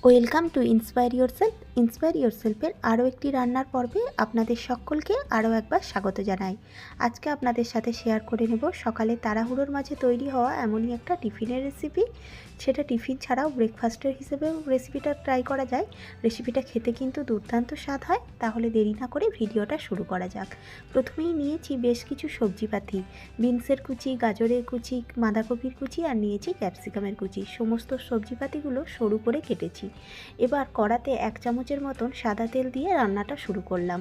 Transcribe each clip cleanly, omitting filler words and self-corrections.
Welcome to inspire yourself. Inspire ইয়োরসেলফের আরও একটি রান্নার পর্বে আপনাদের সকলকে আরও একবার স্বাগত জানাই। আজকে আপনাদের সাথে শেয়ার করে নেব সকালে তাড়াহুড়োর মাঝে তৈরি হওয়া এমনই একটা টিফিনের রেসিপি। সেটা টিফিন ছাড়াও ব্রেকফাস্টের হিসেবেও রেসিপিটা ট্রাই করা যায়। রেসিপিটা খেতে কিন্তু দুর্দান্ত স্বাদ হয়। তাহলে দেরি না করে ভিডিওটা শুরু করা যাক। প্রথমেই নিয়েছি বেশ কিছু সবজিপাতি, বিনসের কুচি, গাজরের কুচি, বাঁধাকপির কুচি আর নিয়েছি ক্যাপসিকামের কুচি। সমস্ত সবজিপাতিগুলো সরু করে কেটেছি। এবার কড়াতে 1 চামচের মতন সাদা তেল দিয়ে রান্নাটা শুরু করলাম।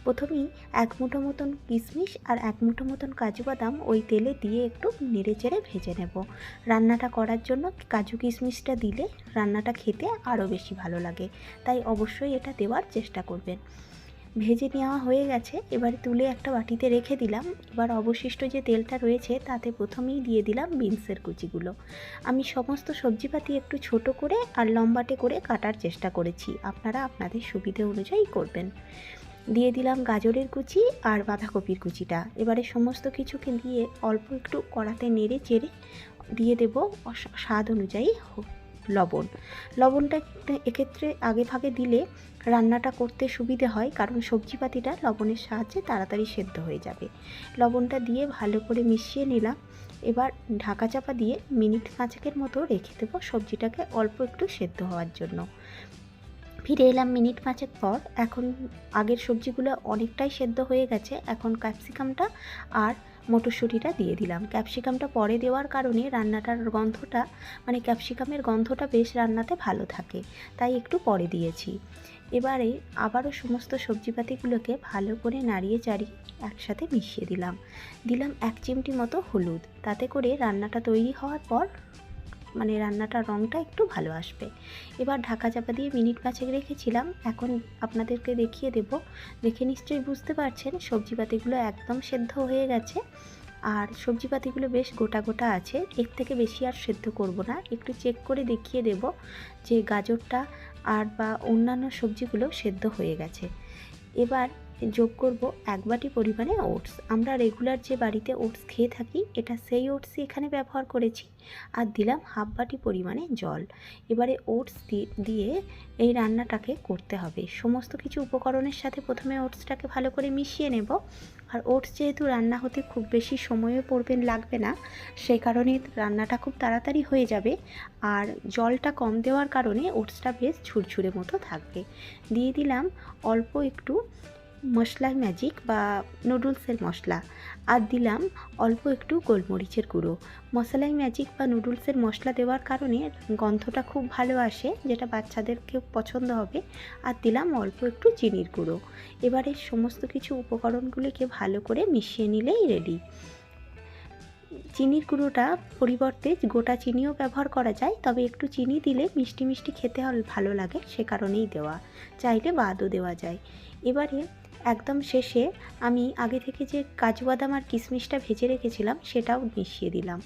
প্রথমেই 1 মুঠো মতন কিশমিশ আর 1 মুঠো মতন কাজু বাদাম ওই তেলে দিয়ে একটু নেড়েচেড়ে ভেজে নেব। রান্নাটা করার জন্য কাজু কিশমিশটা দিলে রান্নাটা খেতে আরও বেশি ভালো লাগে, তাই অবশ্যই এটা দেওয়ার চেষ্টা করবেন। ভেজে নেওয়া হয়ে গেছে, এবারে তুলে একটা বাটিতে রেখে দিলাম। এবার অবশিষ্ট যে তেলটা রয়েছে তাতে প্রথমেই দিয়ে দিলাম বিনসের কুচিগুলো। আমি সমস্ত সবজিপাতি একটু ছোট করে আর লম্বাটে করে কাটার চেষ্টা করেছি, আপনারা আপনাদের সুবিধে অনুযায়ী করবেন। দিয়ে দিলাম গাজরের কুচি আর বাঁধাকপির কুচিটা। এবারে সমস্ত কিছুকে দিয়ে অল্প একটু কড়াতে নেড়ে চেড়ে দিয়ে দেব স্বাদ অনুযায়ী লবণটা এক্ষেত্রে আগে ভাগে দিলে রান্নাটা করতে সুবিধে হয়, কারণ সবজিপাতিটা লবণের সাহায্যে তাড়াতাড়ি সেদ্ধ হয়ে যাবে। লবণটা দিয়ে ভালো করে মিশিয়ে নিলাম। এবার ঢাকা চাপা দিয়ে মিনিট 5 মতো রেখে দেবো সবজিটাকে অল্প একটু সেদ্ধ হওয়ার জন্য। ফিরে এলাম মিনিট 5 পর। এখন আগের সবজিগুলো অনেকটাই সেদ্ধ হয়ে গেছে। এখন ক্যাপসিকামটা আর মটরশুঁটিটা দিয়ে দিলাম। ক্যাপসিকামটা পরে দেওয়ার কারণে রান্নাটার গন্ধটা, মানে ক্যাপসিকামের গন্ধটা বেশ রান্নাতে ভালো থাকে, তাই একটু পরে দিয়েছি। এবারে আবারও সমস্ত সবজিপাতিগুলোকে ভালো করে নাড়িয়ে চাড়িয়ে একসাথে মিশিয়ে দিলাম। 1 চিমটি মতো হলুদ, তাতে করে রান্নাটা তৈরি হওয়ার পর রান্নাটার রঙটা একটু ভালো আসবে। এবার ঢাকা চাপা দিয়ে মিনিট 5 রেখেছিলাম। এখন আপনাদেরকে দেখিয়ে দেব। দেখে নিশ্চয়ই বুঝতে পারছেন সবজিপাতিগুলো একদম সেদ্ধ হয়ে গেছে আর সবজিপাতিগুলো বেশ গোটা গোটা আছে। এর থেকে বেশি আর সেদ্ধ করব না। একটু চেক করে দেখিয়ে দেব যে গাজরটা আর বা অন্যান্য সবজিগুলো সেদ্ধ হয়ে গেছে। এবার যোগ করব 1 বাটি পরিমাণে ওটস। আমরা রেগুলার যে বাড়িতে ওটস খেয়ে থাকি, এটা সেই ওটসই এখানে ব্যবহার করেছি। আর দিলাম 1/2 বাটি পরিমাণে জল। এবারে ওটস দিয়ে এই রান্নাটাকে করতে হবে। সমস্ত কিছু উপকরণের সাথে প্রথমে ওটসটাকে ভালো করে মিশিয়ে নেব। আর ওটস যেহেতু রান্না হতে খুব বেশি সময়ও লাগবে না, সেই কারণে রান্নাটা খুব তাড়াতাড়ি হয়ে যাবে। আর জলটা কম দেওয়ার কারণে ওটসটা বেশ ঝুরঝুরে মতো থাকবে। দিয়ে দিলাম অল্প একটু মশলা ম্যাজিক বা নুডলসের মশলা, আর দিলাম অল্প একটু গোলমরিচের গুঁড়ো। মশলাই ম্যাজিক বা নুডলসের মশলা দেওয়ার কারণে গন্ধটা খুব ভালো আসে, যেটা বাচ্চাদেরকেও পছন্দ হবে। আর দিলাম অল্প একটু চিনির গুঁড়ো। এবারে সমস্ত কিছু উপকরণগুলিকে ভালো করে মিশিয়ে নিলেই রেডি। চিনির গুঁড়োটা পরিবর্তে গোটা চিনিও ব্যবহার করা যায়, তবে একটু চিনি দিলে মিষ্টি মিষ্টি খেতে ভালো লাগে, সে কারণেই দেওয়া। চাইলে বাদও দেওয়া যায়। এবারে একদম শেষে আমি আগে থেকে যে কাজু বাদাম আর কিশমিশটা ভেজে রেখেছিলাম সেটাও মিশিয়ে দিলাম।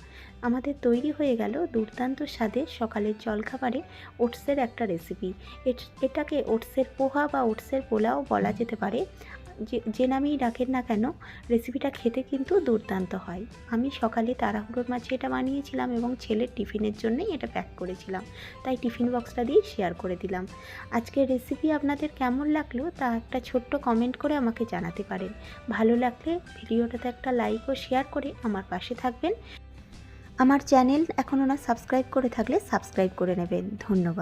আমাদের তৈরি হয়ে গেল দুর্দান্ত স্বাদের সকালের জলখাবারে ওটসের একটা রেসিপি। এটাকে ওটসের পোহা বা ওটসের পোলাও বলা যেতে পারে। যে নামেই ডাকেন না কেন, রেসিপিটা খেতে কিন্তু দুর্দান্ত হয়। আমি সকালে তাড়াহুড়োর মাঝে এটা বানিয়েছিলাম এবং ছেলের টিফিনের জন্যই এটা প্যাক করেছিলাম, তাই টিফিন বক্সটা দিয়ে শেয়ার করে দিলাম। আজকের রেসিপি আপনাদের কেমন লাগলো তা একটা ছোট্ট কমেন্ট করে আমাকে জানাতে পারেন। ভালো লাগলে ভিডিওটাতে একটা লাইক ও শেয়ার করে আমার পাশে থাকবেন। আমার চ্যানেল এখনও না সাবস্ক্রাইব করে থাকলে সাবস্ক্রাইব করে নেবেন। ধন্যবাদ।